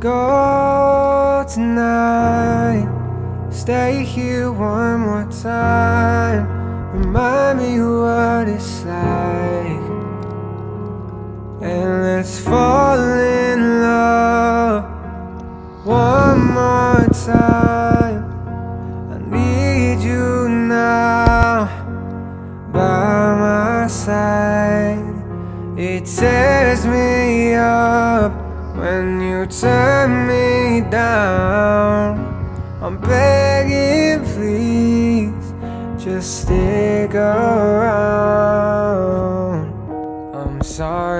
go tonight. Stay here one more time. Remind me what it's like. And let's fall in love one more time. I need you now by my side. It tears me up when you turn me down. I'm begging, please, just stick around. I'm sorry